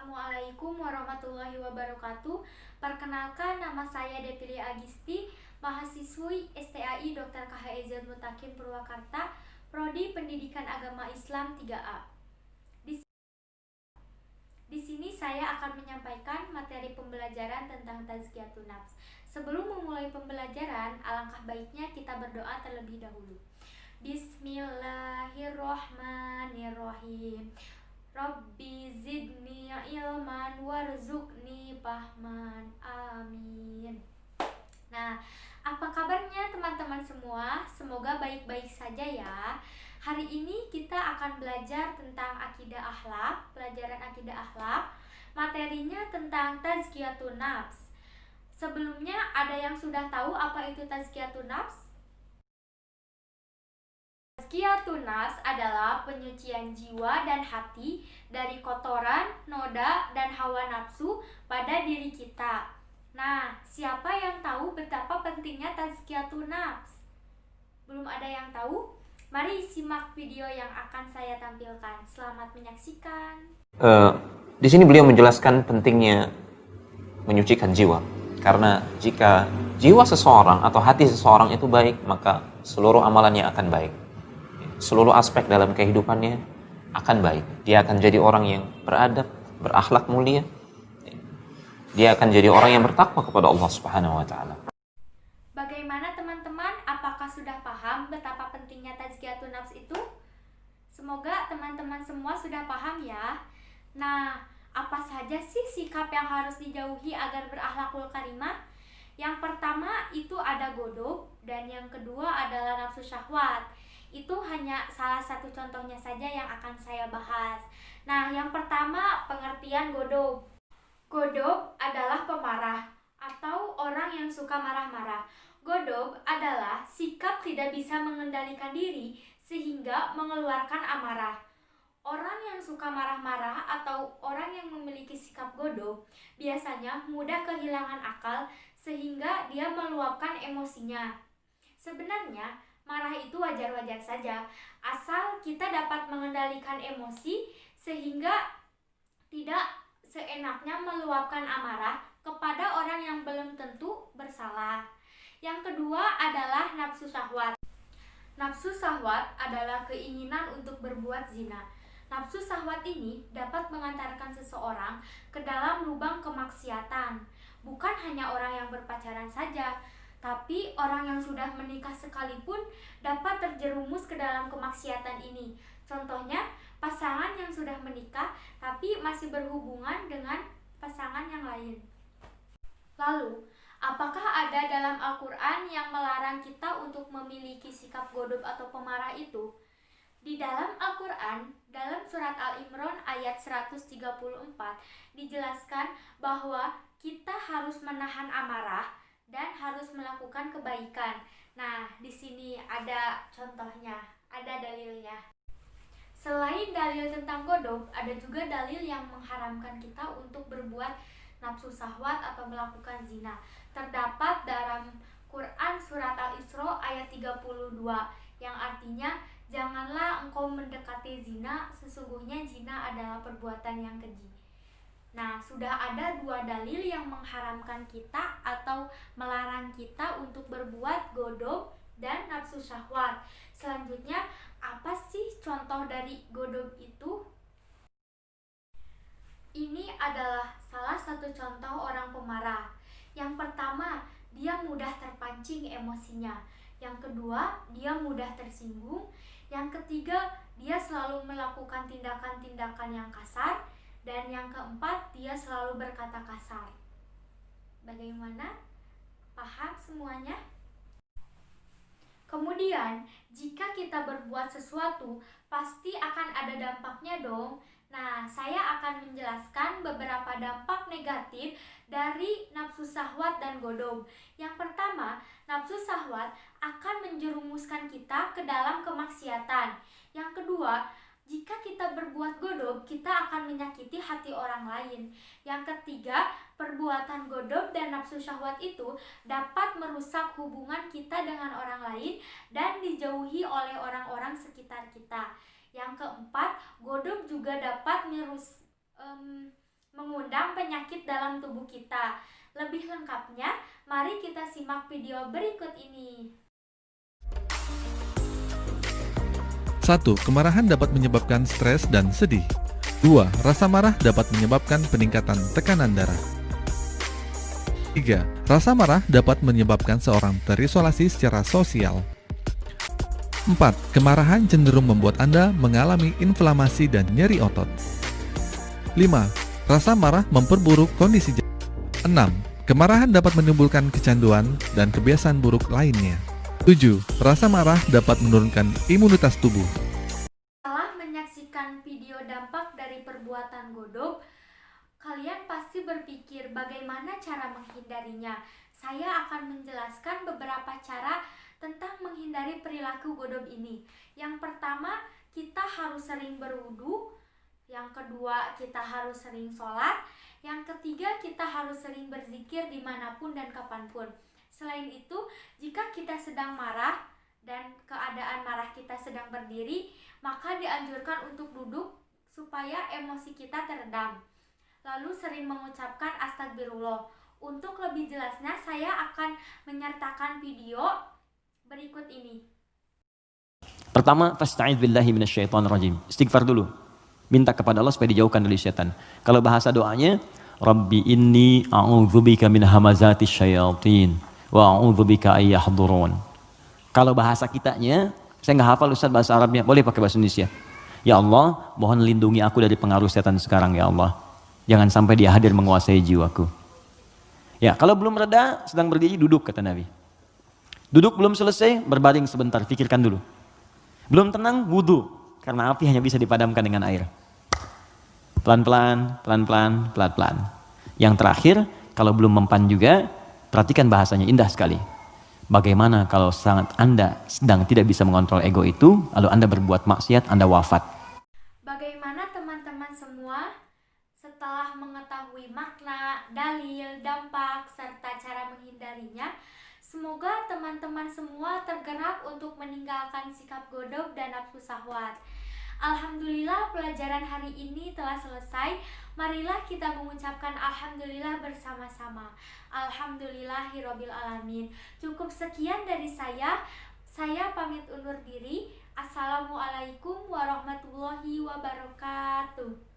Assalamualaikum warahmatullahi wabarakatuh. Perkenalkan, nama saya Depili Agisti, mahasiswi STAI Dr. KHEZ Mutakin Purwakarta, Prodi Pendidikan Agama Islam 3A. Di sini saya akan menyampaikan materi pembelajaran tentang tazkiyatun nafs. Sebelum memulai pembelajaran, alangkah baiknya kita berdoa terlebih dahulu. Bismillahirrohmanirrohim. Rabbi zidni ilman warzuqni fahman. Amin. Nah, apa kabarnya teman-teman semua? Semoga baik-baik saja ya. Hari ini kita akan belajar tentang akidah akhlak, pelajaran akidah akhlak. Materinya tentang tazkiyatun nafs. Sebelumnya ada yang sudah tahu apa itu tazkiyatun nafs? Tazkiyatun nafs adalah penyucian jiwa dan hati dari kotoran, noda, dan hawa nafsu pada diri kita. Nah, siapa yang tahu betapa pentingnya tazkiyatun nafs? Belum ada yang tahu? Mari simak video yang akan saya tampilkan. Selamat menyaksikan. Di sini beliau menjelaskan pentingnya menyucikan jiwa. Karena jika jiwa seseorang atau hati seseorang itu baik, maka seluruh amalannya akan baik. Seluruh aspek dalam kehidupannya akan baik. Dia akan jadi orang yang beradab, berakhlak mulia. Dia akan jadi orang yang bertakwa kepada Allah Subhanahu wa taala. Bagaimana teman-teman? Apakah sudah paham betapa pentingnya tazkiyatun nafs itu? Semoga teman-teman semua sudah paham ya. Nah, apa saja sih sikap yang harus dijauhi agar berakhlakul karimah? Yang pertama itu ada godok, dan yang kedua adalah nafsu syahwat. Itu hanya salah satu contohnya saja yang akan saya bahas. Nah, yang pertama pengertian godok. Godok adalah pemarah atau orang yang suka marah-marah. Godok adalah sikap tidak bisa mengendalikan diri sehingga mengeluarkan amarah. Orang yang suka marah-marah atau orang yang memiliki sikap godok biasanya mudah kehilangan akal sehingga dia meluapkan emosinya. Sebenarnya marah itu wajar-wajar saja, asal kita dapat mengendalikan emosi sehingga tidak seenaknya meluapkan amarah kepada orang yang belum tentu bersalah. Yang kedua adalah nafsu syahwat. Nafsu syahwat adalah keinginan untuk berbuat zina. Nafsu syahwat ini dapat mengantarkan seseorang ke dalam lubang kemaksiatan. Bukan hanya orang yang berpacaran saja, tapi orang yang sudah menikah sekalipun dapat terjerumus ke dalam kemaksiatan ini. Contohnya, pasangan yang sudah menikah tapi masih berhubungan dengan pasangan yang lain. Lalu, apakah ada dalam Al-Quran yang melarang kita untuk memiliki sikap godok atau pemarah itu? Di dalam Al-Quran, dalam surat Al-Imran ayat 134, dijelaskan bahwa kita harus menahan amarah dan harus melakukan kebaikan. Nah, di sini ada contohnya, ada dalilnya. Selain dalil tentang godok, ada juga dalil yang mengharamkan kita untuk berbuat nafsu syahwat atau melakukan zina. Terdapat dalam Quran surat Al-Isra ayat 32 yang artinya, janganlah engkau mendekati zina, sesungguhnya zina adalah perbuatan yang keji. Nah, sudah ada dua dalil yang mengharamkan kita atau melarang kita untuk berbuat godok dan nafsu syahwat. Selanjutnya, apa sih contoh dari godok itu? Ini adalah salah satu contoh orang pemarah. Yang pertama, dia mudah terpancing emosinya. Yang kedua, dia mudah tersinggung. Yang ketiga, dia selalu melakukan tindakan-tindakan yang kasar. Dan yang keempat, dia selalu berkata kasar. Bagaimana? Paham semuanya? Kemudian, jika kita berbuat sesuatu, pasti akan ada dampaknya dong. Nah, saya akan menjelaskan beberapa dampak negatif dari nafsu syahwat dan godok. Yang pertama, nafsu syahwat akan menjerumuskan kita ke dalam kemaksiatan. Yang kedua, jika kita berbuat godok, kita akan menyakiti hati orang lain. Yang ketiga, perbuatan godok dan nafsu syahwat itu dapat merusak hubungan kita dengan orang lain dan dijauhi oleh orang-orang sekitar kita. Yang keempat, godok juga dapat mengundang penyakit dalam tubuh kita. Lebih lengkapnya, mari kita simak video berikut ini. 1. Kemarahan dapat menyebabkan stres dan sedih. 2. Rasa marah dapat menyebabkan peningkatan tekanan darah. 3. Rasa marah dapat menyebabkan seorang terisolasi secara sosial. 4. Kemarahan cenderung membuat Anda mengalami inflamasi dan nyeri otot. 5. Rasa marah memperburuk kondisi jantung. 6. Kemarahan dapat menimbulkan kecanduan dan kebiasaan buruk lainnya. 7. Rasa marah dapat menurunkan imunitas tubuh. Setelah menyaksikan video dampak dari perbuatan godok, kalian pasti berpikir bagaimana cara menghindarinya. Saya akan menjelaskan beberapa cara tentang menghindari perilaku godok ini. Yang pertama, kita harus sering berwudu. Yang kedua, kita harus sering sholat. Yang ketiga, kita harus sering berzikir dimanapun dan kapanpun. Selain itu, jika kita sedang marah dan keadaan marah kita sedang berdiri, maka dianjurkan untuk duduk supaya emosi kita teredam. Lalu sering mengucapkan astagfirullah. Untuk lebih jelasnya, saya akan menyertakan video berikut ini. Pertama, fasta'idz billahi minasyaitonir rajim. Istighfar dulu. Minta kepada Allah supaya dijauhkan dari setan. Kalau bahasa doanya, Rabbi inni a'udzubika min hamazatis syayatin wa a'udzubika ayyahdurun. Kalau bahasa kitanya, saya nggak hafal Ustaz bahasa Arabnya, boleh pakai bahasa Indonesia. Ya Allah, mohon lindungi aku dari pengaruh setan sekarang ya Allah. Jangan sampai dia hadir menguasai jiwaku. Ya, kalau belum reda, sedang berdiri, duduk kata Nabi. Duduk belum selesai, berbaring sebentar, pikirkan dulu. Belum tenang, wudu, karena api hanya bisa dipadamkan dengan air. Pelan-pelan, pelan-pelan, pelan-pelan. Yang terakhir, kalau belum mempan juga, perhatikan bahasanya, indah sekali. Bagaimana kalau sangat Anda sedang tidak bisa mengontrol ego itu, lalu Anda berbuat maksiat, Anda wafat. Bagaimana teman-teman semua? Setelah mengetahui makna, dalil, dampak, serta cara menghindarinya, semoga teman-teman semua tergerak untuk meninggalkan sikap godok dan nafsu syahwat. Alhamdulillah, pelajaran hari ini telah selesai. Marilah kita mengucapkan alhamdulillah bersama-sama. Alhamdulillahirabbil alamin. Cukup sekian dari saya. Saya pamit undur diri. Assalamualaikum warahmatullahi wabarakatuh.